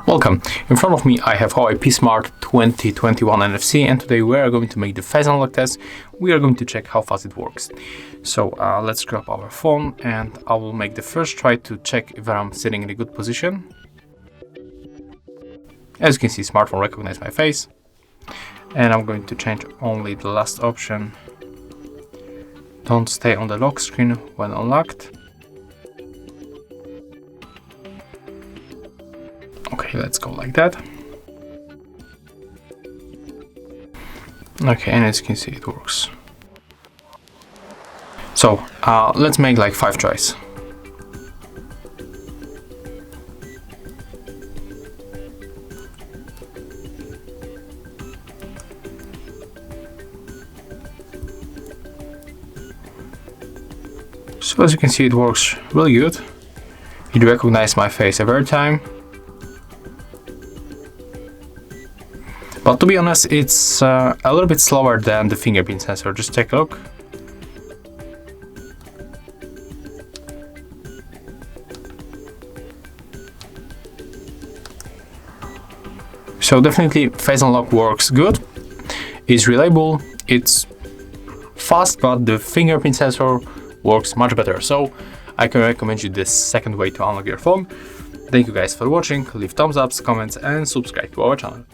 Welcome. In front of me I have Huawei P Smart 2021 NFC, and today we are going to make the face unlock test. We are going to check how fast it works. So let's grab our phone and I will make the first try to check if I'm sitting in a good position. As you can see, smartphone recognizes my face, and I'm going to change only the last option. Don't stay on the lock screen when unlocked. Okay, let's go like that. Okay, and as you can see, it works. So let's make like 5 tries. So as you can see, it works really good. It recognizes my face every time. But to be honest, it's a little bit slower than the fingerprint sensor. Just take a look. So definitely face unlock works good. It's reliable, it's fast, but the fingerprint sensor works much better. So I can recommend you this second way to unlock your phone. Thank you guys for watching. Leave thumbs ups, comments and subscribe to our channel.